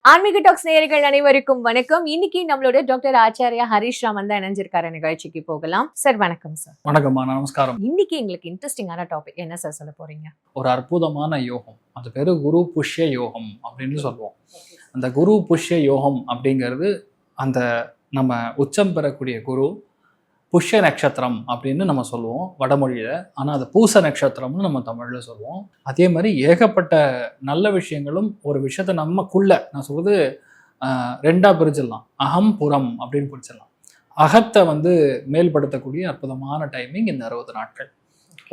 ஆன்மீக டாக்ஸ் நேயர்கள் அனைவருக்கும் வணக்கம். இன்னைக்கு நம்மளோட டாக்டர் ஆச்சாரியா ஹரிஷ் ராமன் தான் இணைஞ்சிருக்காரு. நிகழ்ச்சிக்கு போகலாம். சார் வணக்கம். சார் வணக்கம்மா, நமஸ்காரம். இன்னைக்கு எங்களுக்கு இன்ட்ரெஸ்டிங்கான டாபிக் என்ன சார் சொல்ல போறீங்க? ஒரு அற்புதமான யோகம், அது பேரு குரு புஷ்ய யோகம் அப்படின்னு சொல்லுவோம். அந்த குரு புஷ்ய யோகம் அப்படிங்கிறது அந்த நம்ம உச்சம் பெறக்கூடிய குரு புஷ்ய நட்சத்திரம் அப்படின்னு நம்ம சொல்லுவோம் வடமொழியில. ஆனால் அது பூச நட்சத்திரம்னு நம்ம தமிழ்ல சொல்லுவோம். அதே மாதிரி ஏகப்பட்ட நல்ல விஷயங்களும் ஒரு விஷயத்த நமக்குள்ள, நான் சொல்றது ரெண்டா பிரிச்சிடலாம். அகம் புறம் அப்படின்னு பிரிச்சிடலாம். அகத்தை மேல்படுத்தக்கூடிய அற்புதமான டைமிங் இந்த 60 நாட்கள்.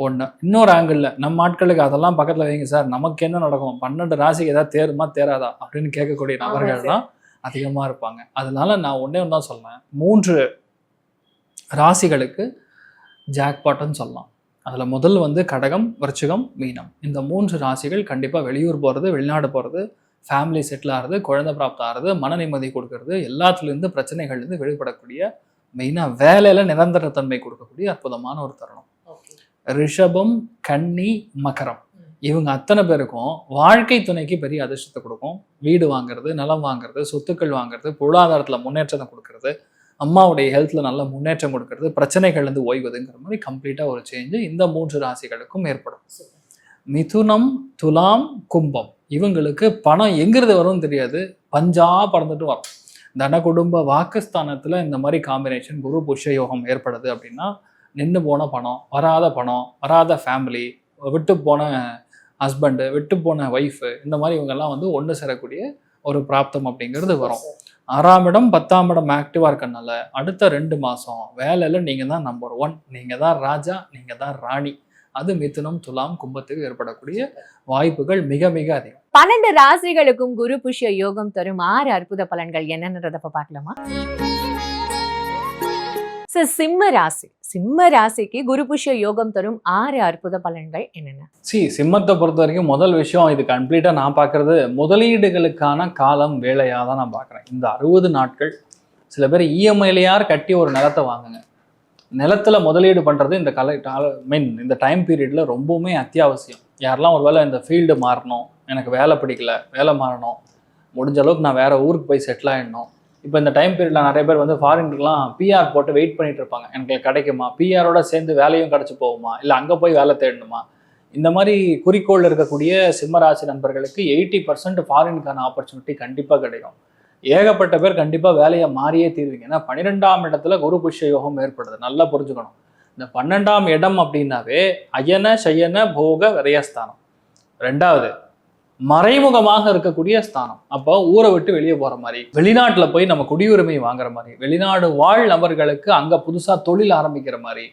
ஒன்று. இன்னொரு ஆங்கிளில் நம்ம ஆட்களுக்கு அதெல்லாம் பக்கத்தில் வைங்க சார், நமக்கு என்ன நடக்கும், 12 ராசிக்கு ஏதாவது தேருமா தேராதா அப்படின்னு கேட்கக்கூடிய நபர்கள் தான் அதிகமாக இருப்பாங்க. அதனால நான் ஒன்றே ஒன்று தான் சொல்லேன், 3 ராசிகளுக்கு ஜாக்பாட்னு சொல்லலாம். அதில் முதல் கடகம், விருச்சிகம், மீனம். இந்த 3 ராசிகள் கண்டிப்பாக வெளியூர் போகிறது, வெளிநாடு போகிறது, ஃபேமிலி செட்டில் ஆகிறது, குழந்தை பிராப்தம் ஆகிறது, மன நிம்மதி கொடுக்கறது, எல்லாத்துலேருந்து பிரச்சனைகள்லேருந்து வெளிப்படக்கூடிய, மெயினாக வேலையில் நிரந்தரத்தன்மை கொடுக்கக்கூடிய அற்புதமான ஒரு தருணம். ரிஷபம், கன்னி, மகரம், இவங்க அத்தனை பேருக்கும் வாழ்க்கை துணைக்கு பெரிய அதிர்ஷ்டத்தை கொடுக்கும். வீடு வாங்குறது, நிலம் வாங்குறது, சொத்துக்கள் வாங்குறது, பொருளாதாரத்தில் முன்னேற்றத்தை கொடுக்கறது, அம்மாவுடைய ஹெல்த்தில் நல்ல முன்னேற்றம் கொடுக்கறது, பிரச்சனைகள்லேருந்து ஓய்வதுங்கிற மாதிரி கம்ப்ளீட்டாக ஒரு சேஞ்சு இந்த 3 ராசிகளுக்கும் ஏற்படும். மிதுனம், துலாம், கும்பம், இவங்களுக்கு பணம் எங்கிறது வரும்னு தெரியாது, பஞ்சா பறந்துட்டு வரும். தன குடும்ப வாக்குஸ்தானத்தில் இந்த மாதிரி காம்பினேஷன் குரு புஷ்ய யோகம் ஏற்படுது அப்படின்னா, நின்று போன பணம், வராத ஃபேமிலி, விட்டு போன ஹஸ்பண்டு, விட்டு போன ஒய்ஃபு, இந்த மாதிரி இவங்கெல்லாம் ஒன்று சேரக்கூடிய ஒரு பிராப்தம் அப்படிங்கிறது வரும். 6ஆம் இடம் 10ஆம் இடம் ஆக்டிவாக இருக்கனால அடுத்த 2 மாதம் வேலையில் நீங்கள் தான் நம்பர் 1, நீங்கள் தான் ராஜா, நீங்கள் தான் ராணி. அது மிதுனம், துலாம், கும்பத்துக்கு ஏற்படக்கூடிய வாய்ப்புகள் மிக மிக அதிகம். 12 ராசிகளுக்கும் குரு புஷ்ய யோகம் தரும் 6 அற்புத பலன்கள் என்னன்றத பார்க்கலாமா? சார், சிம்ம ராசிக்கு குரு புஷ்ய யோகம் தரும் 6 அற்புத பலன்கள் என்னென்ன? சிம்மத்தை பொறுத்த வரைக்கும் முதல் விஷயம், இது கம்ப்ளீட்டாக நான் பார்க்கறது முதலீடுகளுக்கான காலம், வேலையாக தான் நான் பார்க்குறேன். இந்த 60 நாட்கள் சில பேர் இஎம்ஐலையார் கட்டி ஒரு நிலத்தை வாங்குங்க. நிலத்தில் முதலீடு பண்ணுறது இந்த டைம் பீரியடில் ரொம்பவுமே அத்தியாவசியம். யாரெல்லாம் ஒரு வேளை இந்த ஃபீல்டு மாறணும், எனக்கு வேலை பிடிக்கல, வேலை மாறணும், முடிஞ்ச அளவுக்கு நான் வேறு ஊருக்கு போய் செட்டில் ஆகிடணும். இப்போ இந்த டைம் பீரியடில் நிறைய பேர் ஃபாரின்லாம் பிஆர் போட்டு வெயிட் பண்ணிட்டு இருப்பாங்க. எனக்கு கிடைக்குமா, பிஆரோட சேர்ந்து வேலையும் கிடச்சி போகுமா, இல்லை அங்கே போய் வேலை தேடணுமா. இந்த மாதிரி குறிக்கோள் இருக்கக்கூடிய சிம்மராசி நண்பர்களுக்கு 80% ஃபாரினுக்கான ஆப்பர்ச்சுனிட்டி கண்டிப்பாக கிடைக்கும். ஏகப்பட்ட பேர் கண்டிப்பாக வேலையை மாறியே தீர்வீங்க. ஏன்னா 12ஆம் இடத்துல குரு புஷ்ய யோகம் ஏற்படுது. நல்லா புரிஞ்சுக்கணும். இந்த 12ஆம் இடம் அப்படின்னாவே அயன சயன போக விரயஸ்தானம். 2வது மறைமுகமாக இருக்கக்கூடிய ஸ்தானம். அப்போ ஊரை விட்டு வெளியே போகிற மாதிரி, வெளிநாட்டில் போய் நம்ம குடியுரிமை வாங்குற மாதிரி, வெளிநாடு வாழ் நபர்களுக்கு அங்கே புதுசாக தொழில் ஆரம்பிக்கிற மாதிரி,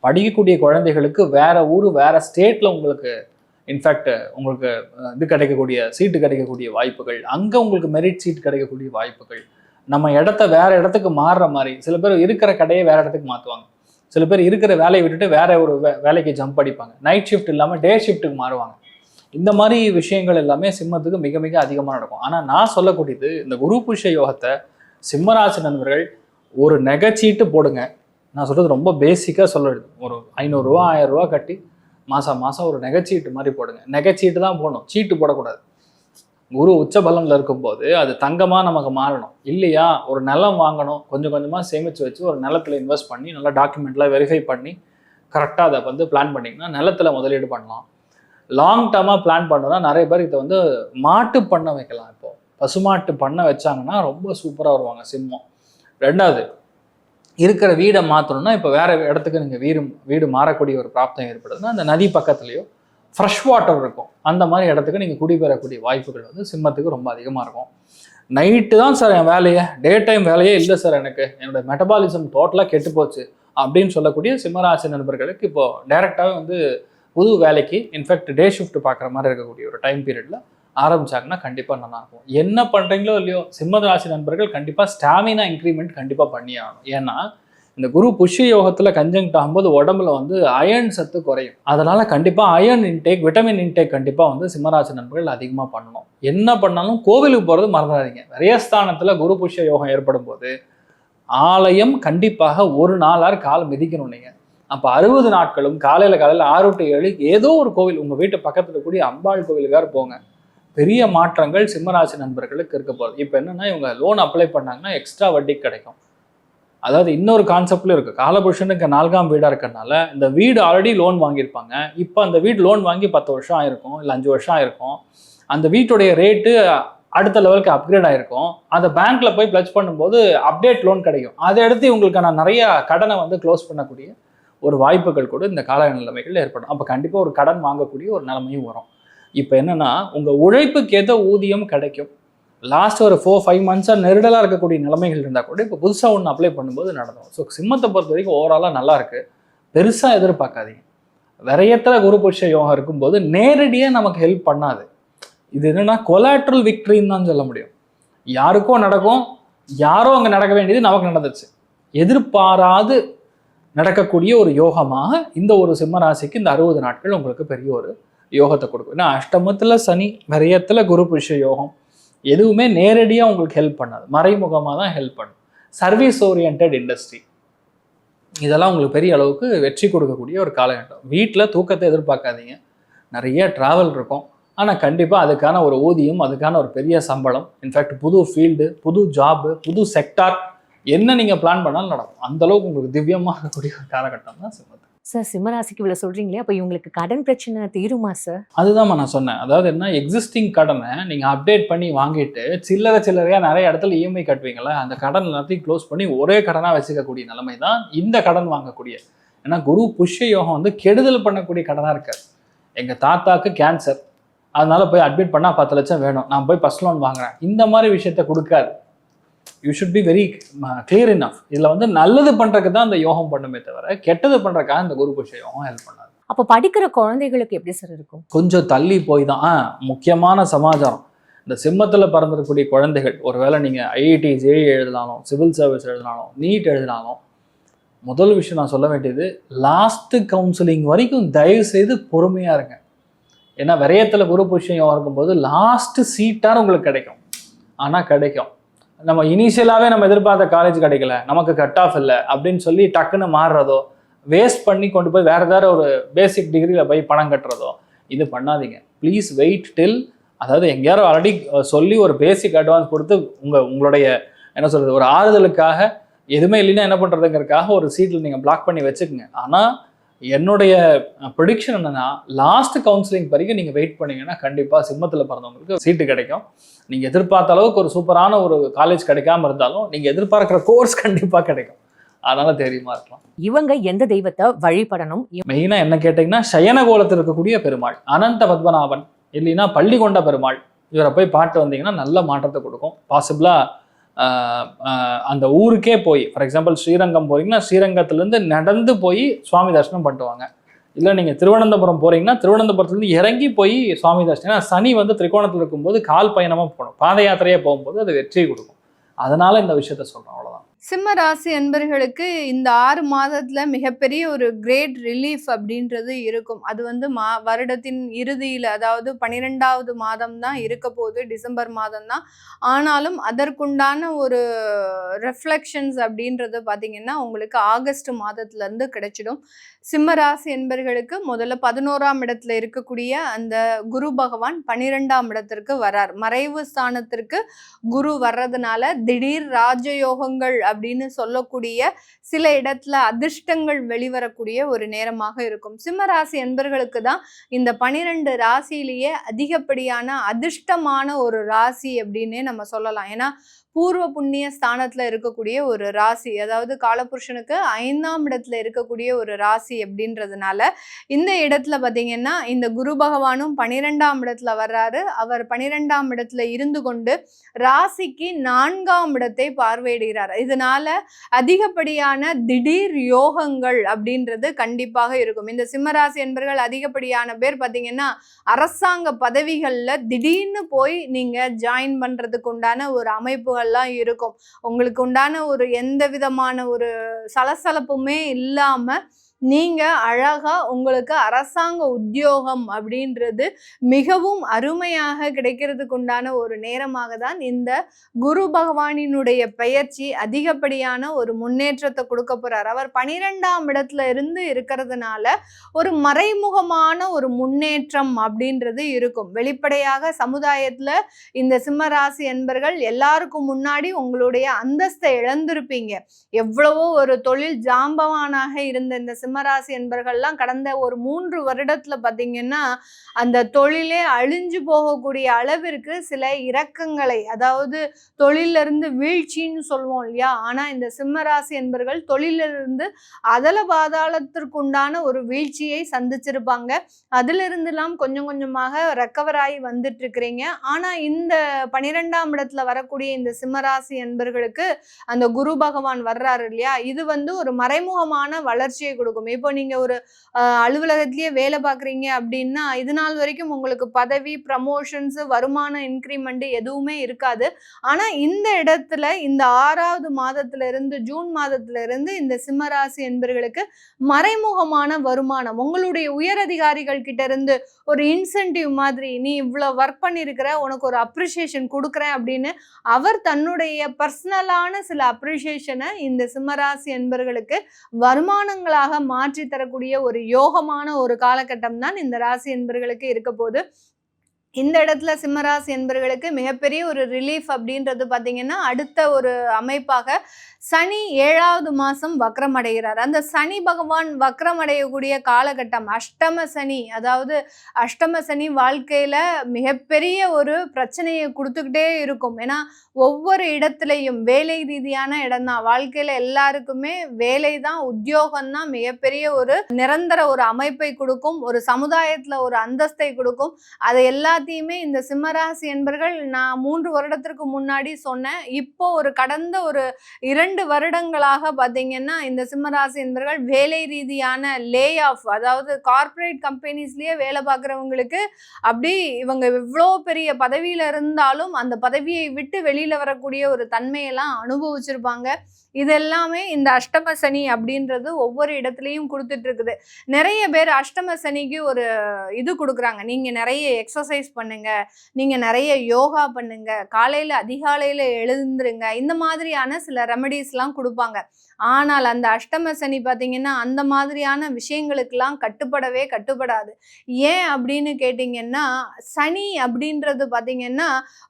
படிக்கக்கூடிய குழந்தைகளுக்கு வேற ஊர் வேற ஸ்டேட்டில் உங்களுக்கு இன்ஃபேக்ட் உங்களுக்கு இது கிடைக்கக்கூடிய சீட்டு கிடைக்கக்கூடிய வாய்ப்புகள், அங்கே உங்களுக்கு மெரிட் சீட் கிடைக்கக்கூடிய வாய்ப்புகள், நம்ம இடத்த வேற இடத்துக்கு மாறுற மாதிரி. சில பேர் இருக்கிற கடையை வேற இடத்துக்கு மாற்றுவாங்க. சில பேர் இருக்கிற வேலையை விட்டுட்டு வேற ஒரு வேலைக்கு ஜம்ப் அடிப்பாங்க. நைட் ஷிஃப்ட் இல்லாமல் டே ஷிஃப்ட்டுக்கு மாறுவாங்க. இந்த மாதிரி விஷயங்கள் எல்லாமே சிம்மத்துக்கு மிக மிக அதிகமாக நடக்கும். ஆனால் நான் சொல்லக்கூடியது, இந்த குரு புஷ்ய யோகத்தை சிம்மராசி நண்பர்கள் ஒரு நகைச்சீட்டு போடுங்க. நான் சொல்கிறது ரொம்ப பேசிக்காக சொல்லுது. ஒரு 500 ரூபா 1000 ரூபா கட்டி மாதம் ஒரு நகைச்சீட்டு மாதிரி போடுங்க. நகைச்சீட்டு தான் போடணும், சீட்டு போடக்கூடாது. குரு உச்ச பலனில் இருக்கும்போது அது தங்கமாக நமக்கு மாறணும். இல்லையா, ஒரு நிலம் வாங்கணும், கொஞ்சம் கொஞ்சமாக சேமித்து வச்சு ஒரு நிலத்தில் இன்வெஸ்ட் பண்ணி நல்லா டாக்குமெண்ட்லாம் வெரிஃபை பண்ணி கரெக்டாக அதை பிளான் பண்ணிங்கன்னா நிலத்தில் முதலீடு பண்ணலாம். லாங் டர்மாக பிளான் பண்ணோன்னா நிறைய பேர் இதை மாட்டு பண்ண வைக்கலாம். இப்போது பசுமாட்டு பண்ண வச்சாங்கன்னா ரொம்ப சூப்பராக வருவாங்க சிம்மம். 2வது இருக்கிற வீடை மாற்றணும்னா, இப்போ வேறு இடத்துக்கு நீங்கள் வீடு மாறக்கூடிய ஒரு பிராப்தம் ஏற்படுதுன்னா, அந்த நதி பக்கத்துலேயோ ஃப்ரெஷ் வாட்டர் இருக்கும், அந்த மாதிரி இடத்துக்கு நீங்கள் குடிபெறக்கூடிய வாய்ப்புகள் சிம்மத்துக்கு ரொம்ப அதிகமாக இருக்கும். நைட்டு தான் சார் என் வேலையை, டே டைம் வேலையே இல்லை சார், எனக்கு என்னோடய மெட்டபாலிசம் டோட்டலாக கெட்டு போச்சு அப்படின்னு சொல்லக்கூடிய சிம்மராசி நண்பர்களுக்கு இப்போது டைரெக்டாகவே புது வேலைக்கு இன்ஃபேக்ட் டே ஷிஃப்ட் பார்க்குற மாதிரி இருக்கக்கூடிய ஒரு டைம் பீரியடில் ஆரம்பிச்சாங்கன்னா கண்டிப்பாக நல்லாயிருக்கும். என்ன பண்ணுறீங்களோ இல்லையோ, சிம்ம ராசி நண்பர்கள் கண்டிப்பாக ஸ்டாமினா இன்க்ரிமெண்ட் கண்டிப்பாக பண்ணி ஆகணும். ஏன்னா இந்த குரு புஷ்ய யோகத்தில் கன்ஜங்க்ட் ஆகும்போது உடம்புல அயர்ன் சத்து குறையும். அதனால் கண்டிப்பாக அயர்ன் இன்டேக், விட்டமின் இன்டேக் கண்டிப்பாக சிம்மராசி நண்பர்கள் அதிகமாக பண்ணணும். என்ன பண்ணாலும் கோவிலுக்கு போகிறது மறந்துடாதீங்க. விரயஸ்தானத்தில் குரு புஷ்ய யோகம் ஏற்படும் போது ஆலயம் கண்டிப்பாக ஒரு நாளார் கால் மிதிக்கணும் நீங்கள். அப்போ 60 நாட்களும் காலையில் 6 to 7 ஏதோ ஒரு கோவில், உங்கள் வீட்டு பக்கத்தில் கூடிய அம்பாள் கோவிலுக்கார போங்க. பெரிய மாற்றங்கள் சிம்மராசி நண்பர்களுக்கு இருக்க போகுது. இப்போ என்னன்னா, இவங்க லோன் அப்ளை பண்ணாங்கன்னா எக்ஸ்ட்ரா வட்டி கிடைக்கும். அதாவது இன்னொரு கான்செப்ட்ல இருக்கு. காலபுருஷனுக்கு 4ஆம் வீடா இருக்கறனால இந்த வீடு ஆல்ரெடி லோன் வாங்கியிருப்பாங்க. இப்போ அந்த வீடு லோன் வாங்கி 10 வருஷம் ஆயிருக்கும், இல்லை 5 வருஷம் ஆயிருக்கும். அந்த வீட்டுடைய ரேட்டு அடுத்த லெவலுக்கு அப்கிரேட் ஆயிருக்கும். அதை பேங்க்ல போய் பிளட்ஜ் பண்ணும்போது அப்டேட் லோன் கிடைக்கும். அதை எடுத்து இவங்களுக்கான நிறைய கடனை வந்து க்ளோஸ் பண்ணக்கூடிய ஒரு வாய்ப்புகள் கூட இந்த கால நிலைமைகள் ஏற்படும். அப்போ கண்டிப்பாக ஒரு கடன் வாங்கக்கூடிய ஒரு நிலைமையும் வரும். இப்போ என்னன்னா, உங்கள் உழைப்புக்கு ஏற்ற ஊதியம் கிடைக்கும். லாஸ்ட் ஒரு 4-5 மந்த்ஸாக நெருடலாக இருக்கக்கூடிய நிலைமைகள் இருந்தால் கூட இப்போ புதுசாக ஒன்று அப்ளை பண்ணும்போது நடக்கும். ஸோ சிம்மத்தை பொறுத்த வரைக்கும் ஓவராலாக நல்லா இருக்கு. பெருசாக எதிர்பார்க்காதீங்க. விரயத்தில் குரு புஷ்ய யோகம் இருக்கும்போது நேரடியாக நமக்கு ஹெல்ப் பண்ணாது. இது என்னன்னா கொலாட்ரல் விக்டரின்னு தான் சொல்ல முடியும். யாருக்கோ நடக்கும், யாரோ அங்கே நடக்க வேண்டியது நமக்கு நடந்துச்சு. எதிர்பாராது நடக்கக்கூடிய ஒரு யோகமாக இந்த ஒரு சிம்ம ராசிக்கு இந்த 60 நாட்கள் உங்களுக்கு பெரிய ஒரு யோகத்தை கொடுக்கும். ஏன்னா அஷ்டமத்தில் சனி, விரயத்தில் குரு புஷ்ய யோகம் எதுவுமே நேரடியாக உங்களுக்கு ஹெல்ப் பண்ணாது, மறைமுகமாக தான் ஹெல்ப் பண்ணும். சர்வீஸ் ஓரியன்ட் இண்டஸ்ட்ரி இதெல்லாம் உங்களுக்கு பெரிய அளவுக்கு வெற்றி கொடுக்கக்கூடிய ஒரு காலகட்டம். வீட்டில் தூக்கத்தை எதிர்பார்க்காதீங்க. நிறைய ட்ராவல் இருக்கும். ஆனால் கண்டிப்பாக அதுக்கான ஒரு ஊதியம், அதுக்கான ஒரு பெரிய சம்பளம், இன்ஃபேக்ட் புது ஃபீல்டு, புது ஜாபு, புது செக்டார் என்ன நீங்கள் பிளான் பண்ணாலும் நடக்கும். அந்த அளவுக்கு உங்களுக்கு திவ்யமாக இருக்கக்கூடிய ஒரு காலகட்டம் தான் சிம்மத்து. சார் சிம்மராசிக்கு இவ்வளோ சொல்றீங்களே, அப்போ இவங்களுக்கு கடன் பிரச்சனை தீருமா சார்? அதுதான் நான் சொன்னேன். அதாவது என்ன, எக்ஸிஸ்டிங் கடனை நீங்கள் அப்டேட் பண்ணி வாங்கிட்டு சில்லறையாக நிறைய இடத்துல இஎம்ஐ கட்டுவீங்களா, அந்த கடன் எல்லாத்தையும் க்ளோஸ் பண்ணி ஒரே கடனாக வச்சுக்கக்கூடிய நிலைமை தான் இந்த கடன் வாங்கக்கூடிய. ஏன்னா குரு புஷ்ய யோகம் வந்து கெடுதல் பண்ணக்கூடிய கடனாக இருக்காது. எங்கள் தாத்தாக்கு கேன்சர், அதனால போய் அட்மிட் பண்ணால் 10 லட்சம் வேணும், நான் போய் ஃபர்ஸ்ட் லோன் வாங்குறேன், இந்த மாதிரி விஷயத்த கொடுக்காது. You should be very clear enough. இதில் வந்து நல்லது பண்ணுறதுக்கு தான் இந்த யோகம் பண்ணுமே தவிர கெட்டது பண்ணுறதுக்காக இந்த குரு புஷ்ய யோகம் ஹெல்ப் பண்ணாது. அப்போ படிக்கிற குழந்தைகளுக்கு எப்படி சார் இருக்கும்? கொஞ்சம் தள்ளி போய் தான் முக்கியமான சமாச்சாரம். இந்த சிம்மத்தில் பிறந்திருக்கக்கூடிய குழந்தைகள், ஒருவேளை நீங்கள் ஐஐடி ஜேஇ எழுதினாலும், சிவில் சர்வீஸ் எழுதினாலும், நீட் எழுதினாலும், முதல் விஷயம் நான் சொல்ல வேண்டியது, லாஸ்ட் கவுன்சிலிங் வரைக்கும் தயவு செய்து பொறுமையாக இருங்க. ஏன்னா விரயத்தில் குரு புஷ்யம் இருக்கும்போது லாஸ்ட் சீட்டாக உங்களுக்கு கிடைக்கும். ஆனால் கிடைக்கும். நம்ம இனிஷியலாகவே நம்ம எதிர்பார்த்த காலேஜ் கிடைக்கல, நமக்கு கட் ஆஃப் இல்லை அப்படின்னு சொல்லி டக்குன்னு மாறுறதோ, வேஸ்ட் பண்ணி கொண்டு போய் வேறு ஏதாவது ஒரு பேசிக் டிகிரியில் போய் பணம் கட்டுறதோ இது பண்ணாதீங்க. ப்ளீஸ் வெயிட் டில், அதாவது எங்கேயாரும் ஆல்ரெடி சொல்லி ஒரு பேசிக் அட்வான்ஸ் கொடுத்து உங்களுடைய என்ன சொல்கிறது, ஒரு ஆறுதலுக்காக எதுவுமே இல்லைன்னா என்ன பண்ணுறதுங்கிறதுக்காக ஒரு சீட்டில் நீங்கள் பிளாக் பண்ணி வச்சுக்கோங்க. ஆனால் என்னுடைய ப்ரெடிக்ஷன் என்னன்னா, லாஸ்ட் கவுன்சிலிங் வரைக்கும் நீங்கள் வெயிட் பண்ணீங்கன்னா கண்டிப்பாக சிம்மத்தில் பிறந்தவங்களுக்கு சீட்டு கிடைக்கும். நீங்கள் எதிர்பார்த்த அளவுக்கு ஒரு சூப்பரான ஒரு காலேஜ் கிடைக்காம இருந்தாலும் நீங்கள் எதிர்பார்க்குற கோர்ஸ் கண்டிப்பாக கிடைக்கும். அதனால தைரியமாக இருக்கலாம். இவங்க எந்த தெய்வத்தை வழிபடணும்? மெயினாக என்ன கேட்டிங்கன்னா, சயனகோலத்தில் இருக்கக்கூடிய பெருமாள், அனந்த பத்மநாபன், இல்லைன்னா பள்ளி கொண்ட பெருமாள், இவரை போய் பாட்டு வந்தீங்கன்னா நல்ல மாற்றத்தை கொடுக்கும். பாசிபிளாக அந்த ஊருக்கே போய், ஃபார் எக்ஸாம்பிள் ஸ்ரீரங்கம் போறீங்கன்னா ஸ்ரீரங்கத்திலேருந்து நடந்து போய் சுவாமி தரிசனம் பண்ணிட்டு வாங்க. இல்லை நீங்கள் திருவனந்தபுரம் போறீங்கன்னா திருவனந்தபுரத்துலேருந்து இறங்கி போய் சுவாமி தரிசனம். ஏன்னா சனி வந்து திரிகோணத்தில் இருக்கும்போது கால் பயணமாக போகணும், பாத யாத்திரையாக போகும்போது அது வெற்றியை கொடுக்கும். அதனால இந்த விஷயத்த சொல்கிறோம், அவ்வளோதான். சிம்ம ராசி அன்பர்களுக்கு இந்த 6 மாதத்துல மிகப்பெரிய ஒரு கிரேட் ரிலீஃப் அப்படின்றது இருக்கும். அது வந்து வருடத்தின் இறுதியில், அதாவது 12வது மாதம் தான் இருக்க போகுது, டிசம்பர் மாதம் தான். ஆனாலும் அதற்குண்டான ஒரு ரெஃப்ளெக்ஷன்ஸ் அப்படின்றது பார்த்தீங்கன்னா உங்களுக்கு ஆகஸ்ட் மாதத்துல இருந்து கிடைச்சிடும். சிம்ம ராசி என்பர்களுக்கு முதல்ல 11ஆம் இடத்துல இருக்கக்கூடிய அந்த குரு பகவான் 12ஆம் இடத்திற்கு வர்றார். மறைவு ஸ்தானத்திற்கு குரு வர்றதுனால திடீர் ராஜயோகங்கள் அப்படின்னு சொல்லக்கூடிய சில இடத்துல அதிர்ஷ்டங்கள் வெளிவரக்கூடிய ஒரு நேரமாக இருக்கும். சிம்ம ராசி என்பர்களுக்கு தான் இந்த 12 ராசியிலேயே அதிகப்படியான அதிர்ஷ்டமான ஒரு ராசி அப்படின்னே நம்ம சொல்லலாம். ஏன்னா பூர்வ புண்ணிய ஸ்தானத்துல இருக்கக்கூடிய ஒரு ராசி, அதாவது காலபுருஷனுக்கு 5ஆம் இடத்துல இருக்கக்கூடிய ஒரு ராசி அப்படின்றதுனால இந்த இடத்துல பாத்தீங்கன்னா இந்த குரு பகவானும் 12ஆம் இடத்துல வர்றாரு. அவர் 12ஆம் இடத்துல இருந்து கொண்டு ராசிக்கு 4ஆம் இடத்தை பார்வையிடுகிறார். இதனால அதிகப்படியான திடீர் யோகங்கள் அப்படின்றது கண்டிப்பாக இருக்கும். இந்த சிம்மராசி என்பர்கள் அதிகப்படியான பேர் பாத்தீங்கன்னா அரசாங்க பதவிகள்ல திடீர்னு போய் நீங்க ஜாயின் பண்றதுக்கு உண்டான ஒரு அமைப்புகள்லாம் இருக்கும். உங்களுக்கு உண்டான ஒரு எந்த விதமான ஒரு சலசலப்புமே இல்லாம நீங்க அழகா உங்களுக்கு அரசாங்க உத்தியோகம் அப்படின்றது மிகவும் அருமையாக கிடைக்கிறதுக்கு உண்டான ஒரு நேரமாக தான் இந்த குரு பகவானினுடைய பெயர்ச்சி அதிகப்படியான ஒரு முன்னேற்றத்தை கொடுக்க போறார். அவர் 12ஆம் இடத்துல இருந்து இருக்கிறதுனால ஒரு மறைமுகமான ஒரு முன்னேற்றம் அப்படின்றது இருக்கும். வெளிப்படையாக சமுதாயத்துல இந்த சிம்ம ராசி என்பர்கள் எல்லாருக்கும் முன்னாடி உங்களுடைய அந்தஸ்தை இழந்திருப்பீங்க. எவ்வளவோ ஒரு தொழில் ஜாம்பவானாக இருந்த இந்த சிம்மராசி என்பர்கள்லாம் கடந்த ஒரு 3 வருடத்துல பாத்தீங்கன்னா அந்த தொழிலே அழிஞ்சு போகக்கூடிய அளவிற்கு சில இரக்கங்களை, அதாவது தொழில இருந்து வீழ்ச்சின்னு சொல்லுவோம் இல்லையா, ஆனா இந்த சிம்மராசி என்பர்கள் தொழிலிருந்து அதல பாதாளத்திற்குண்டான ஒரு வீழ்ச்சியை சந்திச்சிருப்பாங்க. அதுல இருந்துலாம் கொஞ்சம் கொஞ்சமாக ரெக்கவர் ஆகி வந்துட்டு இருக்கிறீங்க. ஆனா இந்த 12ஆம் இடத்துல வரக்கூடிய இந்த சிம்மராசி என்பர்களுக்கு அந்த குரு பகவான் வர்றாரு இல்லையா, இது ஒரு மறைமுகமான வளர்ச்சியை கொடுக்கும். இப்போ நீங்க ஒரு அலுவலகத்திலேயே வேலை பார்க்குறீங்க அப்படின்னா இது நாள் வரைக்கும் உங்களுக்கு பதவி, ப்ரமோஷன்ஸ், வருமான இன்க்ரிமெண்ட் எதுவுமே இருக்காது. ஆனா இந்த இடத்துல இந்த 6வது மாதத்துல இருந்து ஜூன் மாதத்துல இருந்து இந்த சிம்மராசி என்பர்களுக்கு மறைமுகமான வருமானம் உங்களுடைய உயர் அதிகாரிகள் கிட்ட இருந்து ஒரு இன்சென்டிவ் மாதிரி, நீ இவ்வளவு ஒர்க் பண்ணிருக்கிற, உனக்கு ஒரு அப்ரிசியேஷன் கொடுக்குறேன் அப்படின்னு அவர் தன்னுடைய பர்சனலான சில அப்ரிசியேஷனை இந்த சிம்மராசி என்பர்களுக்கு வருமானங்களாக மாற்றி தரக்கூடிய ஒரு யோகமான ஒரு காலகட்டம் தான் இந்த ராசி என்பர்களுக்கு இருக்க போது. இந்த இடத்துல சிம்மராசி என்பர்களுக்கு மிகப்பெரிய ஒரு ரிலீஃப் அப்படின்றது பாத்தீங்கன்னா அடுத்த ஒரு அமைப்பாக சனி 7வது மாசம் வக்ரம் அடைகிறார். அந்த சனி பகவான் வக்ரம் அடையக்கூடிய காலகட்டம் அஷ்டம சனி. அதாவது அஷ்டம சனி வாழ்க்கையில மிகப்பெரிய ஒரு பிரச்சனையை கொடுத்துக்கிட்டே இருக்கும். ஏன்னா ஒவ்வொரு இடத்துலையும் வேலை ரீதியான இடம் தான். வாழ்க்கையில எல்லாருக்குமே வேலை தான், உத்தியோகம் தான் மிகப்பெரிய ஒரு நிரந்தர ஒரு அமைப்பை கொடுக்கும், ஒரு சமுதாயத்துல ஒரு அந்தஸ்தை கொடுக்கும். அதை எல்லாத்தையுமே இந்த சிம்மராசி என்பர்கள் நான் 3 வருடத்திற்கு முன்னாடி சொன்னேன். இப்போ ஒரு கடந்த ஒரு 2 வருடங்களாக பாத்தீங்கன்னா இந்த சிம்மராசி என்பர்கள் வேலை ரீதியான லே ஆஃப், அதாவது கார்ப்பரேட் கம்பெனிஸ்லயே வேலை பார்க்குறவங்களுக்கு அப்படி இவங்க இவ்வளோ பெரிய பதவியில இருந்தாலும் அந்த பதவியை விட்டு வெளியில வரக்கூடிய ஒரு தன்மையெல்லாம் அனுபவிச்சிருப்பாங்க. இது எல்லாமே இந்த அஷ்டம சனி அப்படின்றது ஒவ்வொரு இடத்துலையும் கொடுத்துட்டு இருக்குது. நிறைய பேர் அஷ்டம சனிக்கு ஒரு இது கொடுக்குறாங்க, நீங்க நிறைய எக்ஸசைஸ் பண்ணுங்க, நீங்க நிறைய யோகா பண்ணுங்க, காலையில அதிகாலையில எழுந்துருங்க, இந்த மாதிரியான சில ரெமடிஸ்லாம் கொடுப்பாங்க. ஆனால் அந்த அஷ்டம சனி பார்த்தீங்கன்னா அந்த மாதிரியான விஷயங்களுக்கெல்லாம் கட்டுப்படாது. ஏன் அப்படின்னு கேட்டிங்கன்னா சனி அப்படின்றது பார்த்தீங்கன்னா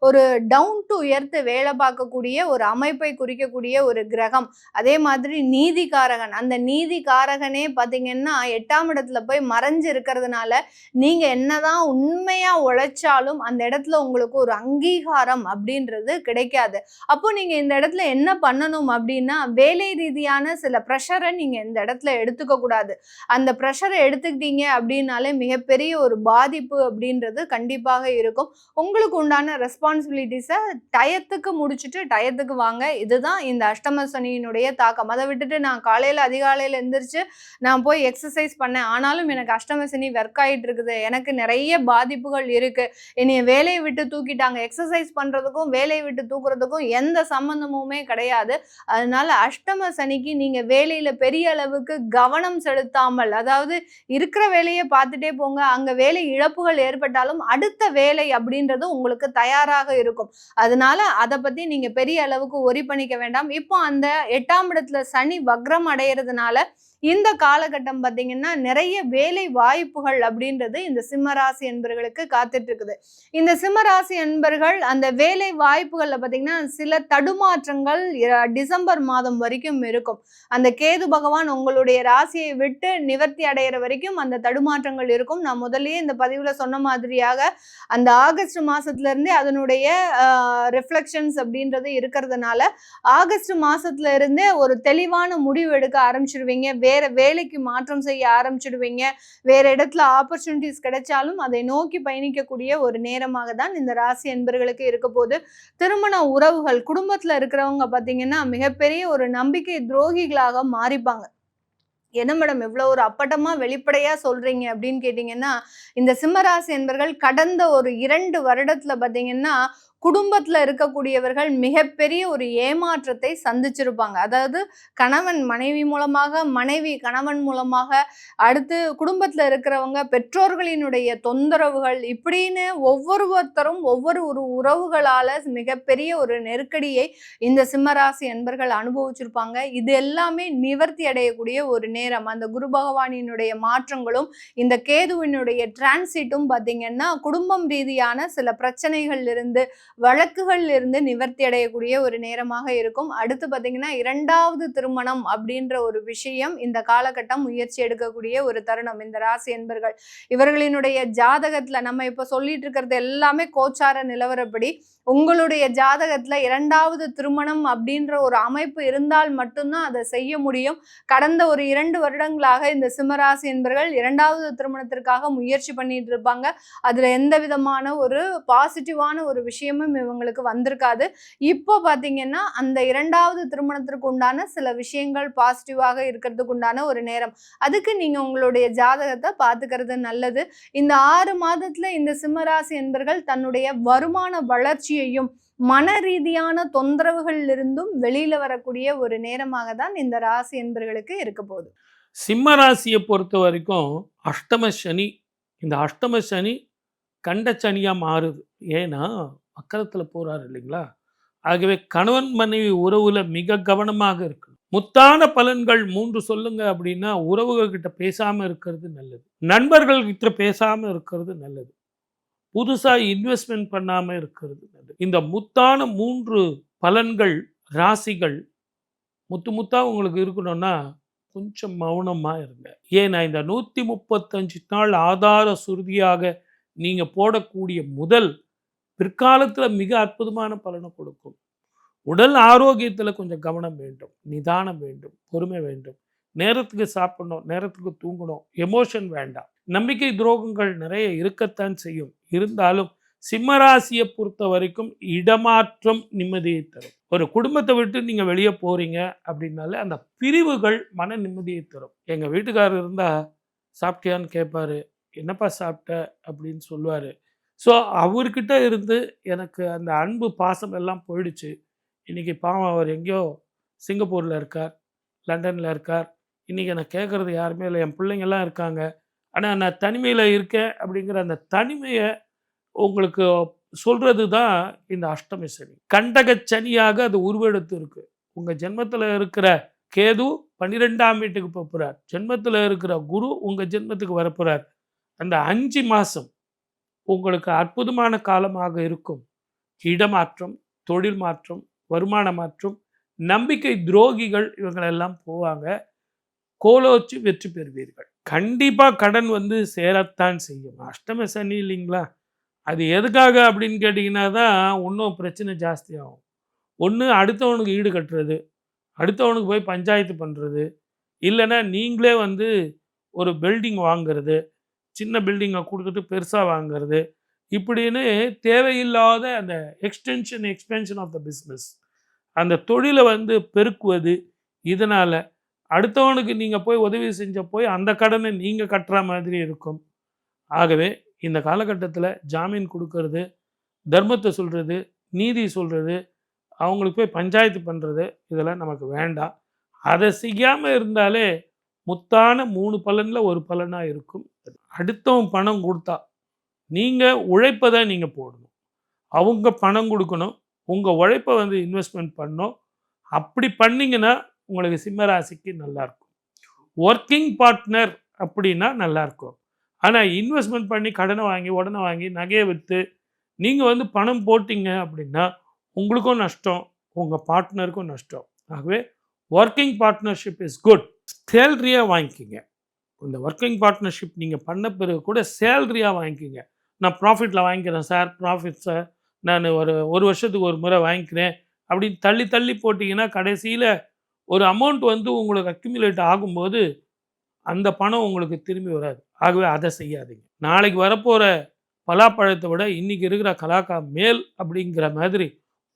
ஒரு டவுன் டு எர்த் வேலை பார்க்கக்கூடிய ஒரு அமைப்பை குறிக்கக்கூடிய ஒரு கிரகம். அதே மாதிரி நீதிகாரகன், அந்த நீதிகாரகனே பார்த்தீங்கன்னா 8ஆம் இடத்துல போய் மறைஞ்சு இருக்கிறதுனால நீங்க என்னதான் உண்மையா உழைச்சாலும் அந்த இடத்துல உங்களுக்கு ஒரு அங்கீகாரம் அப்படின்றது கிடைக்காது. அப்போ நீங்க இந்த இடத்துல என்ன பண்ணணும் அப்படின்னா வேலை ரீதியான சில ப்ரெஷரை நீங்க இந்த இடத்துல எடுத்துக்க கூடாது. அந்த ப்ரெஷரை எடுத்துக்கிட்டீங்க அப்படின்னாலே மிகப்பெரிய ஒரு பாதிப்பு அப்படின்றது கண்டிப்பாக இருக்கும். உங்களுக்கு உண்டான ரெஸ்பான்சிபிலிட்டிஸை டயத்துக்கு முடிச்சுட்டு டயத்துக்கு வாங்க. இதுதான் இந்த அஷ்டம சனியினுடைய தாக்கம். அதை விட்டுட்டு நான் காலையில அதிகாலையில எந்திரிச்சு நான் போய் எக்ஸசைஸ் பண்ணேன், ஆனாலும் எனக்கு அஷ்டம சனி ஒர்க் ஆயிட்டு இருக்குது, எனக்கு நிறைய பாதிப்புகள் இருக்கு, என்னைய வேலையை விட்டு தூக்கிட்டாங்க, எக்ஸசைஸ் பண்றதுக்கும் வேலையை விட்டு தூக்குறதுக்கும் எந்த சம்பந்தமுமே கிடையாது. அதனால அஷ்டம சனிக்கு நீங்க வேலையில பெரிய அளவுக்கு கவனம் செலுத்தாமல், அதாவது இருக்கிற வேலையை பார்த்துட்டே போங்க, அங்க வேலை இழப்புகள் ஏற்பட்டாலும் அடுத்த வேலை அப்படின்றது உங்களுக்கு தயாராக இருக்கும். அதனால அதை பத்தி நீங்க பெரிய அளவுக்கு ஒரி பண்ணிக்க வேண்டாம். இப்போ அந்த 8ஆம் இடத்துல சனி வக்ரம் அடைகிறதுனால இந்த காலகட்டம் பார்த்தீங்கன்னா நிறைய வேலை வாய்ப்புகள் அப்படின்றது இந்த சிம்மராசி என்பர்களுக்கு காத்துட்டு இருக்குது. இந்த சிம்மராசி என்பர்கள் அந்த வேலை வாய்ப்புகள்ல பார்த்தீங்கன்னா சில தடுமாற்றங்கள் டிசம்பர் மாதம் வரைக்கும் இருக்கும். அந்த கேது பகவான் உங்களுடைய ராசியை விட்டு நிவர்த்தி அடைகிற வரைக்கும் அந்த தடுமாற்றங்கள் இருக்கும். நான் முதல்லயே இந்த பதிவுல சொன்ன மாதிரியாக அந்த ஆகஸ்ட் மாசத்துல இருந்தே அதனுடைய ரிஃப்ளெக்ஷன்ஸ் அப்படின்றது இருக்கிறதுனால ஆகஸ்ட் மாசத்துல இருந்தே ஒரு தெளிவான முடிவு எடுக்க ஆரம்பிச்சிருவீங்க. வேற வேலைக்கு மாற்றம் செய்ய ஆரம்பிச்சிடுவீங்க. வேற இடத்துல ஆப்பர்ச்சுனிட்டிஸ் கிடைச்சாலும் அதை நோக்கி பயணிக்கக்கூடிய ஒரு நேரமாக தான் இந்த ராசி என்பர்களுக்கு இருக்க போது. திருமண உறவுகள், குடும்பத்துல இருக்கிறவங்க பாத்தீங்கன்னா மிகப்பெரிய ஒரு நம்பிக்கை துரோகிகளாக மாறிப்பாங்க. என்ன மேடம் இவ்வளவு ஒரு அப்பட்டமா வெளிப்படையா சொல்றீங்க அப்படின்னு கேட்டீங்கன்னா இந்த சிம்மராசி என்பர்கள் கடந்த ஒரு 2 வருடத்துல பாத்தீங்கன்னா குடும்பத்துல இருக்கக்கூடியவர்கள் மிகப்பெரிய ஒரு ஏமாற்றத்தை சந்திச்சிருப்பாங்க. அதாவது கணவன் மனைவி மூலமாக, மனைவி கணவன் மூலமாக, அடுத்து குடும்பத்துல இருக்கிறவங்க பெற்றோர்களினுடைய தொந்தரவுகள் இப்படின்னு ஒவ்வொருத்தரும் ஒவ்வொரு ஒரு உறவுகளால மிகப்பெரிய ஒரு நெருக்கடியை இந்த சிம்மராசி அன்பர்கள் அனுபவிச்சிருப்பாங்க. இது எல்லாமே நிவர்த்தி அடையக்கூடிய ஒரு நேரம். அந்த குரு பகவானினுடைய மாற்றங்களும் இந்த கேதுவினுடைய டிரான்சிட்டும் பார்த்தீங்கன்னா குடும்பம் ரீதியான சில பிரச்சனைகள் இருந்து வழக்குகள் இருந்து நிவர்த்தி அடையக்கூடிய ஒரு நேரமாக இருக்கும். அடுத்து பார்த்தீங்கன்னா 2வது திருமணம் அப்படின்ற ஒரு விஷயம் இந்த காலகட்டம் முயற்சி எடுக்கக்கூடிய ஒரு தருணம். இந்த ராசி என்பர்கள் இவர்களினுடைய ஜாதகத்துல நம்ம இப்ப சொல்லிட்டு இருக்கிறது எல்லாமே கோச்சார நிலவரப்படி உங்களுடைய ஜாதகத்துல 2வது திருமணம் அப்படின்ற ஒரு அமைப்பு இருந்தால் மட்டும்தான் அதை செய்ய முடியும். கடந்த ஒரு 2 வருடங்களாக இந்த சிம்மராசி என்பர்கள் 2வது திருமணத்திற்காக முயற்சி பண்ணிட்டு இருப்பாங்க. அதுல எந்த விதமான ஒரு பாசிட்டிவான ஒரு விஷயமும் இவங்களுக்கு வந்திருக்காது. இப்போ பாத்தீங்கன்னா அந்த 2வது திருமணத்திற்கு உண்டான சில விஷயங்கள் பாசிட்டிவாக இருக்கிறதுக்கு உண்டான ஒரு நேரம். அதுக்கு நீங்க உங்களுடைய ஜாதகத்தை பாத்துக்கிறது நல்லது. இந்த 6 மாதத்துல இந்த சிம்மராசி என்பர்கள் தன்னுடைய வருமான வளர்ச்சியையும் மன ரீதியான தொந்தரவுகள் இருந்தும் வெளியில வரக்கூடிய ஒரு நேரமாக தான் இந்த ராசி என்பர்களுக்கு இருக்க போகுது. சிம்ம ராசியை பொறுத்த வரைக்கும் அஷ்டம சனி, இந்த அஷ்டம சனி கண்ட சனியா மாறுது. ஏன்னா வக்கரத்துல போறாரு இல்லைங்களா? ஆகவே கணவன் மனைவி உறவுல மிக கவனமாக இருக்கணும். முத்தான பலன்கள் 3 சொல்லுங்க அப்படின்னா, உறவுகள் கிட்ட பேசாம இருக்கிறது நல்லது, நண்பர்கள் கிட்ட பேசாம இருக்கிறது நல்லது, புதுசா இன்வெஸ்ட்மெண்ட் பண்ணாம இருக்கிறது நல்லது. இந்த முத்தான 3 பலன்கள் ராசிகள் முத்தா உங்களுக்கு இருக்கணும்னா கொஞ்சம் மௌனமா இருங்க. ஏன்னா இந்த 135 நாள் ஆதார சுருதியாக நீங்க போடக்கூடிய முதல் பிற்காலத்துல மிக அற்புதமான பலனை கொடுக்கும். உடல் ஆரோக்கியத்துல கொஞ்சம் கவனம் வேண்டும், நிதானம் வேண்டும், பொறுமை வேண்டும். நேரத்துக்கு சாப்பிடணும், நேரத்துக்கு தூங்கணும், எமோஷன் வேண்டாம். நம்பிக்கை துரோகங்கள் நிறைய இருக்கத்தான் செய்யும். இருந்தாலும் சிம்மராசியை பொறுத்த வரைக்கும் இடமாற்றம் நிம்மதியை தரும். ஒரு குடும்பத்தை விட்டு நீங்க வெளியே போறீங்க அப்படின்னாலே அந்த பிரிவுகள் மன நிம்மதியை தரும். எங்க வீட்டுக்காரர் இருந்தா சாப்பிட்டியான்னு கேட்பாரு, என்னப்பா சாப்பிட்ட அப்படின்னு சொல்லுவாரு. ஸோ அவர்கிட்ட இருந்து எனக்கு அந்த அன்பு பாசம் எல்லாம் போயிடுச்சு. இன்னைக்கு பாவம் அவர் எங்கேயோ சிங்கப்பூர்ல இருக்கார், லண்டன்ல இருக்கார். இன்னைக்கு நான் கேட்கறது யாருமே இல்லை, என் பிள்ளைங்கெல்லாம் இருக்காங்க, ஆனால் நான் தனிமையில் இருக்கேன் அப்படிங்கிற அந்த தனிமையை உங்களுக்கு சொல்றது தான் இந்த அஷ்டமி சனி. கண்டக சனியாக அது உருவெடுத்து இருக்கு. உங்க ஜென்மத்தில் இருக்கிற கேது 12ஆம் வீட்டுக்கு போகிறார், ஜென்மத்தில் இருக்கிற குரு உங்க ஜென்மத்துக்கு வரப்போறார். அந்த 5 மாசம் உங்களுக்கு அற்புதமான காலமாக இருக்கும். இடமாற்றம், தொழில் மாற்றம், வருமான மாற்றம், நம்பிக்கை துரோகிகள் இவங்களெல்லாம் போவாங்க. கோலோச்சு வெற்றி பெறுவீர்கள். கண்டிப்பா கடன் வந்து சேரத்தான் செய்யும். அஷ்டம சனி இல்லைங்களா? அது எதுக்காக அப்படின்னு கேட்டிங்கன்னா தான் இன்னும் பிரச்சனை ஜாஸ்தியாகும். ஒன்று அடுத்தவனுக்கு ஈடு கட்டுறது, அடுத்தவனுக்கு போய் பஞ்சாயத்து பண்ணுறது, இல்லைன்னா நீங்களே வந்து ஒரு பில்டிங் வாங்கிறது, சின்ன பில்டிங்கை கொடுத்துட்டு பெருசாக வாங்கிறது, இப்படின்னு தேவையில்லாத அந்த எக்ஸ்பென்ஷன் ஆஃப் த பிஸ்னஸ், அந்த தொழிலை வந்து பெருக்குவது. இதனால் அடுத்தவனுக்கு நீங்கள் போய் உதவி செஞ்ச போய் அந்த கடனை நீங்கள் கட்டுற மாதிரி இருக்கும். ஆகவே இந்த காலகட்டத்தில் ஜாமீன் கொடுக்கறது, தர்மத்தை சொல்கிறது, நீதி சொல்கிறது, அவங்களுக்கு போய் பஞ்சாயத்து பண்ணுறது, இதெல்லாம் நமக்கு வேண்டாம். அதை செய்யாமல் இருந்தாலே முத்தான 3 பலனில் ஒரு பலனாக இருக்கும். அடுத்தவன் பணம் கொடுத்தா நீங்கள் உழைப்பை தான் நீங்கள் போடணும். அவங்க பணம் கொடுக்கணும், உங்கள் உழைப்பை வந்து இன்வெஸ்ட்மெண்ட் பண்ணணும். அப்படி பண்ணிங்கன்னா உங்களுக்கு சிம்மராசிக்கு நல்லாயிருக்கும். ஒர்க்கிங் பார்ட்னர் அப்படின்னா நல்லாயிருக்கும். ஆனால் இன்வெஸ்ட்மெண்ட் பண்ணி கடனை வாங்கி உடனே வாங்கி நகையை விற்று நீங்கள் வந்து பணம் போட்டிங்க அப்படின்னா உங்களுக்கும் நஷ்டம், உங்கள் பார்ட்னருக்கும் நஷ்டம். ஆகவே ஒர்க்கிங் பார்ட்னர்ஷிப் இஸ் குட். சேலரியாக வாங்கிக்கிங்க. இந்த ஒர்க்கிங் பார்ட்னர்ஷிப் நீங்கள் பண்ண பிறகு கூட சேலரியாக வாங்கிக்கிங்க. நான் ப்ராஃபிட்டில் வாங்கிக்கிறேன் சார், ப்ராஃபிட் சார், நான் ஒரு வருஷத்துக்கு ஒரு முறை வாங்கிக்கிறேன் அப்படின்னு தள்ளி தள்ளி போட்டிங்கன்னா கடைசியில் ஒரு அமௌண்ட் வந்து உங்களுக்கு அக்யூமுலேட் ஆகும்போது அந்த பணம் உங்களுக்கு திரும்பி வராது. ஆகவே அதை செய்யாதீங்க. நாளைக்கு வரப்போகிற பலாப்பழத்தை விட இன்றைக்கி இருக்கிற கலாக்கா மேல் அப்படிங்கிற மாதிரி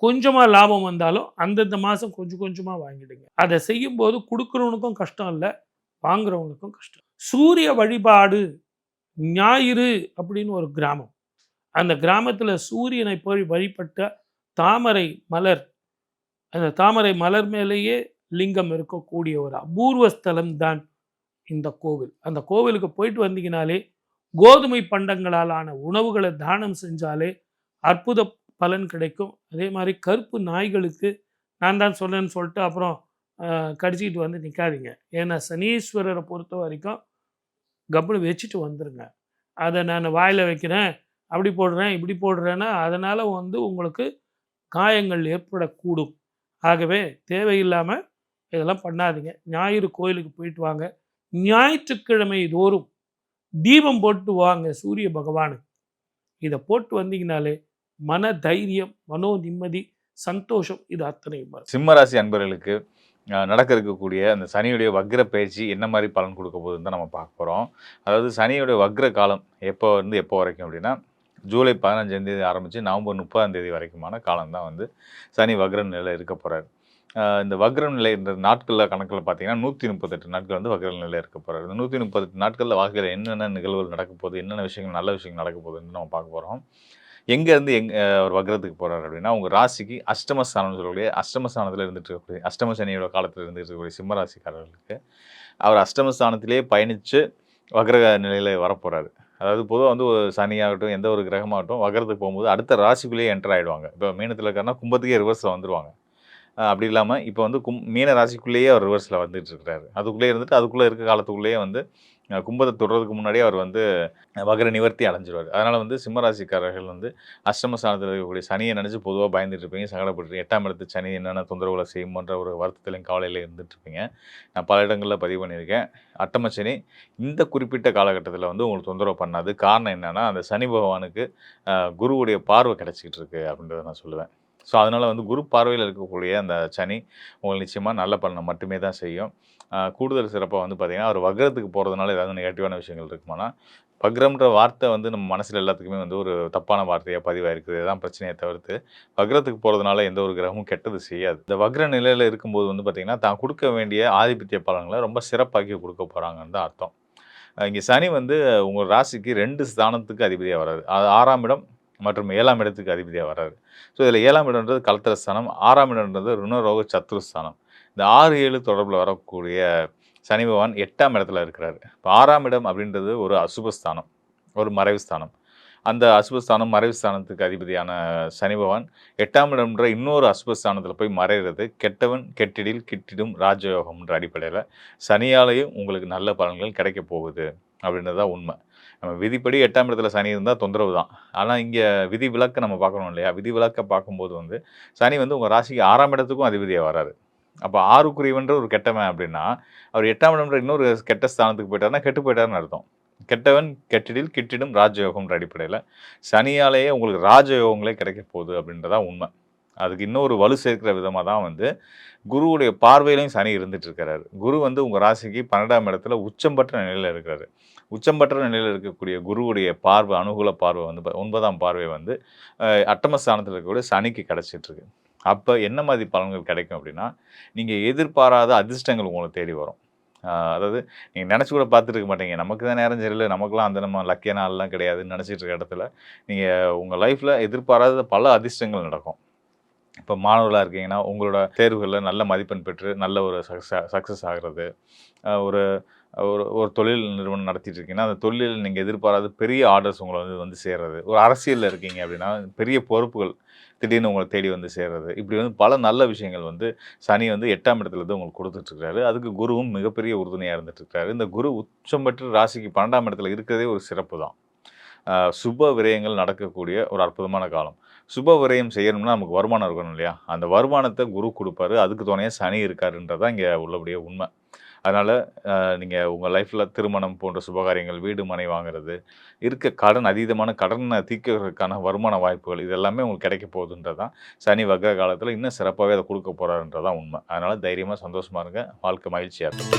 கொஞ்சமாக லாபம் வந்தாலும் அந்தந்த மாதம் கொஞ்சம் கொஞ்சமாக வாங்கிடுங்க. அதை செய்யும்போது கொடுக்குறவனுக்கும் கஷ்டம் இல்லை, வாங்குறவனுக்கும் கஷ்டம். சூரிய வழிபாடு ஞாயிறு அப்படின்னு ஒரு கிராமம், அந்த கிராமத்தில் சூரியனை போய் வழிபட்ட தாமரை மலர், அந்த தாமரை மலர் மேலேயே லிங்கம் இருக்கக்கூடிய ஒரு அபூர்வ ஸ்தலம் தான் இந்த கோவில். அந்த கோவிலுக்கு போயிட்டு வந்தீங்கனாலே கோதுமை பண்டங்களால் ஆன உணவுகளை தானம் செஞ்சாலே அற்புத பலன் கிடைக்கும். அதே மாதிரி கருப்பு நாய்களுக்கு நான் தான் சொன்னேன்னு சொல்லிட்டு அப்புறம் கடிச்சிக்கிட்டு வந்து நிற்காதீங்க. ஏன்னா சனீஸ்வரரை பொறுத்த வரைக்கும் கப்புன்னு வச்சுட்டு வந்துருங்க. அதை நான் வாயில் வைக்கிறேன், அப்படி போடுறேன், இப்படி போடுறேன்னா அதனால் வந்து உங்களுக்கு காயங்கள் ஏற்படக்கூடும். ஆகவே தேவையில்லாமல் இதெல்லாம் பண்ணாதீங்க. ஞாயிறு கோயிலுக்கு போயிட்டு வாங்க. ஞாயிற்றுக்கிழமை தோறும் தீபம் போட்டு வாங்க சூரிய பகவானுக்கு. இதை போட்டு வந்தீங்கனாலே மன தைரியம், மனோ நிம்மதி, சந்தோஷம் இது அத்தனையும் வரும். சிம்மராசி அன்பர்களுக்கு நடக்க இருக்கக்கூடிய அந்த சனியுடைய வக்ர பயிற்சி என்ன மாதிரி பலன் கொடுக்க போகுதுன்னு தான் நம்ம பார்க்க போகிறோம். அதாவது சனியுடைய வக்ர காலம் எப்போ இருந்து எப்போ வரைக்கும் அப்படின்னா ஜூலை 15ஆம் தேதி ஆரம்பித்து நவம்பர் 30ஆம் தேதி வரைக்குமான காலம் தான் வந்து சனி வக்ர நிலையில் இருக்க போகிறார். இந்த வக்ர நிலை இந்த நாட்களில் கணக்கில் பார்த்தீங்கன்னா 138 நாட்கள் வந்து வக்ர நிலையில் இருக்க போகிறார். இந்த 138 நாட்களில் வாழ்க்கையில் என்னென்ன நிகழ்வுகள் நடக்க போகுது, என்னென்ன விஷயங்கள் நல்ல விஷயங்கள் நடக்க போகுதுன்னு நம்ம பார்க்க போகிறோம். எங்கேருந்து ஒரு வக்ரத்துக்கு போகிறார் அப்படின்னா உங்கள் ராசிக்கு அஷ்டமஸ்தானம்னு சொல்லக்கூடிய அஷ்டமஸ்தானத்தில் இருந்துட்டு இருக்கக்கூடிய அஷ்டம சனியோட காலத்தில் இருந்துட்டு இருக்கக்கூடிய சிம்மராசிக்காரர்களுக்கு அவர் அஷ்டமஸ்தானத்திலே பயணித்து வக்ர நிலையில் வரப்போகிறாரு. அதாவது பொதுவாக வந்து ஒரு சனியாகட்டும் எந்த ஒரு கிரகமாகட்டும் வக்ரத்துக்கு போகும்போது அடுத்த ராசிக்குள்ளேயே என்டர் ஆகிடுவாங்க. இப்போ மீனத்தில் இருக்காருன்னா கும்பத்துக்கே ரிவர்ஸில் வந்துடுவாங்க. அப்படி இல்லாமல் இப்போ வந்து மீன ராசிக்குள்ளேயே அவர் ரிவர்ஸில் வந்துட்டு இருக்கிறாரு. அதுக்குள்ளே இருந்துட்டு அதுக்குள்ளே இருக்க காலத்துக்குள்ளேயே வந்து கும்பத்தை தொடுறதுக்கு முன்னாடியே அவர் வந்து வக்ர நிவர்த்தி அடைஞ்சிருவார். அதனால் வந்து சிம்மராசிக்காரர்கள் வந்து அஷ்டமஸ்தானத்தில் இருக்கக்கூடிய சனியை நினச்சி பொதுவாக பயந்துட்டு இருப்பீங்க, சங்கடப்பட்டுருப்பீங்க. 8ஆம் இடத்து சனி என்னென்ன தொந்தரவுகளை செய்யுமன்ற ஒரு வருத்தத்திலையும் கவலையில் இருந்துட்டு இருப்பீங்க. நான் பல இடங்களில் பதிவு பண்ணியிருக்கேன். அட்டம சனி இந்த குறிப்பிட்ட காலகட்டத்தில் வந்து உங்களுக்கு தொந்தரவு பண்ணாது. காரணம் என்னென்னா அந்த சனி பகவானுக்கு குருவுடைய பார்வை கிடச்சிக்கிட்டு இருக்கு அப்படின்றத நான் சொல்லுவேன். ஸோ அதனால் வந்து குரு பார்வையில் இருக்கக்கூடிய அந்த சனி உங்களுக்கு நிச்சயமாக நல்ல பலனை மட்டுமே தான் செய்யும். கூடுதல் சிறப்பாக வந்து பார்த்திங்கன்னா அவர் வக்ரத்துக்கு போகிறதுனால ஏதாவது நெகட்டிவான விஷயங்கள் இருக்குமானா, வக்ரம்ன்ற வார்த்தை வந்து நம்ம மனசில் எல்லாத்துக்குமே வந்து ஒரு தப்பான வார்த்தையாக பதிவாயிருக்குது. இதுதான் பிரச்சனையை தவிர்த்து வக்ரத்துக்கு போகிறதுனால எந்த ஒரு கிரகமும் கெட்டது செய்யாது. இந்த வக்ர நிலையில் இருக்கும்போது வந்து பார்த்திங்கன்னா தான் கொடுக்க வேண்டிய ஆதிபத்திய பலன்களை ரொம்ப சிறப்பாக்கி கொடுக்க போகிறாங்கன்னு தான் அர்த்தம். இங்கே சனி வந்து உங்கள் ராசிக்கு 2 ஸ்தானத்துக்கு அதிபதியாக வராது. அது 6ஆம் இடம் மற்றும் 7ஆம் இடத்துக்கு அதிபதியாக வராரு. ஸோ இதில் 7ஆம் இடம்ன்றது கலத்திரஸ்தானம், 6ஆம் இடம்ன்றது ருணரோக சத்ருஸ்தானம். இந்த 6-7 தொடர்பில் வரக்கூடிய சனி பகவான் 8ஆம் இடத்துல இருக்கிறாரு. இப்போ 6ஆம் இடம் அப்படின்றது ஒரு அசுபஸ்தானம், ஒரு மறைவு ஸ்தானம். அந்த அசுபஸ்தானம் மறைவு ஸ்தானத்துக்கு அதிபதியான சனி பகவான் 8ஆம் இடம்ன்ற இன்னொரு அசுபஸ்தானத்தில் போய் மறைகிறது கெட்டவன் கெட்டிடில் கிட்டிடும் ராஜயோகம்ன்ற அடிப்படையில் சனியாலேயும் உங்களுக்கு நல்ல பலன்கள் கிடைக்க போகுது அப்படின்றது தான் உண்மை. நம்ம விதிப்படி 8ஆம் இடத்துல சனி இருந்தால் தொந்தரவு தான். ஆனால் இங்கே விதி விலக்கை நம்ம பார்க்கணும் இல்லையா? விதி விலக்கை பார்க்கும்போது வந்து சனி வந்து உங்கள் ராசிக்கு 6ஆம் இடத்துக்கும் அதிபதியாக வராரு. அப்போ 6க்குரியவன்ற ஒரு கெட்டவன் அப்படின்னா அவர் 8ஆம் இடம்ன்ற இன்னொரு கெட்ட ஸ்தானத்துக்கு போயிட்டாருன்னா கெட்டு போயிட்டாருன்னு அர்த்தம். கெட்டவன் கெட்டிடில் கிட்டிடும் ராஜயோகம்ன்ற அடிப்படையில் சனியாலேயே உங்களுக்கு ராஜயோகங்களே கிடைக்க போகுது அப்படின்றதான் உண்மை. அதுக்கு இன்னொரு வலு சேர்க்கிற விதமாக தான் வந்து குருவுடைய பார்வையிலையும் சனி இருந்துட்டு இருக்கிறாரு. குரு வந்து உங்கள் ராசிக்கு 12ஆம் இடத்துல உச்சம் பெற்ற நிலையில் இருக்கிறாரு. உச்சம் பெற்ற நிலையில் இருக்கக்கூடிய குருவுடைய பார்வை, அனுகூல பார்வை வந்து 9ஆம் பார்வை வந்து அட்டமஸ்தானத்தில் இருக்கக்கூடிய சனிக்கு கிடச்சிட்ருக்கு. அப்போ என்ன மாதிரி பலன்கள் கிடைக்கும் அப்படின்னா நீங்கள் எதிர்பாராத அதிர்ஷ்டங்கள் உங்களை தேடி வரும். அதாவது நீங்கள் நினச்சி கூட பார்த்துருக்க மாட்டீங்க. நமக்கு தான் நேரம் சரியில்லை, நமக்குலாம் அந்த நம்ம லக்கியான ஆள்லாம் கிடையாதுன்னு நினச்சிட்டு இருக்க இடத்துல நீங்கள் உங்கள் லைஃப்பில் எதிர்பாராத பல அதிர்ஷ்டங்கள் நடக்கும். இப்போ மாணவர்களாக இருக்கீங்கன்னா உங்களோட தேர்வுகளில் நல்ல மதிப்பெண் பெற்று நல்ல ஒரு சக்ஸஸ் ஆகிறது, ஒரு ஒரு தொழில் நிறுவனம் நடத்திட்டு இருக்கீங்கன்னா அந்த தொழிலில் நீங்கள் எதிர்பாராத பெரிய ஆர்டர்ஸ் உங்களை வந்து சேர்றது, ஒரு அரசியலில் இருக்கீங்க அப்படின்னா பெரிய பொறுப்புகள் திடீர்னு உங்களை தேடி வந்து சேர்றது, இப்படி வந்து பல நல்ல விஷயங்கள் வந்து சனி வந்து 8ஆம் இடத்துல இருந்து உங்களுக்கு கொடுத்துட்ருக்காரு. அதுக்கு குருவும் மிகப்பெரிய உறுதுணையாக இருந்துட்டுருக்காரு. இந்த குரு உச்சம் பெற்று ராசிக்கு 12ஆம் இடத்துல இருக்கிறதே ஒரு சிறப்பு தான். சுப விரயங்கள் நடக்கக்கூடிய ஒரு அற்புதமான காலம். சுப விரயம் செய்யணும்னா நமக்கு வருமானம் இருக்கணும் இல்லையா? அந்த வருமானத்தை குரு கொடுப்பாரு. அதுக்கு துணையாக சனி இருக்காருன்றதான் இங்கே உள்ளபடியே உண்மை. அதனால் நீங்கள் உங்கள் லைஃப்பில் திருமணம் போன்ற சுபகாரியங்கள், வீடு மனை வாங்குறது, இருக்க கடன், அதீதமான கடனை தீர்க்கிறதுக்கான வருமான வாய்ப்புகள் இது எல்லாமே உங்களுக்கு கிடைக்க போகுதுன்றது தான் சனி வக்ர காலத்தில் இன்னும் சிறப்பாகவே அதை கொடுக்க போகிறாருன்றதான் உண்மை. அதனால் தைரியமாக சந்தோஷமாக இருங்க. வாழ்க்கை மகிழ்ச்சியாக இருக்கும்.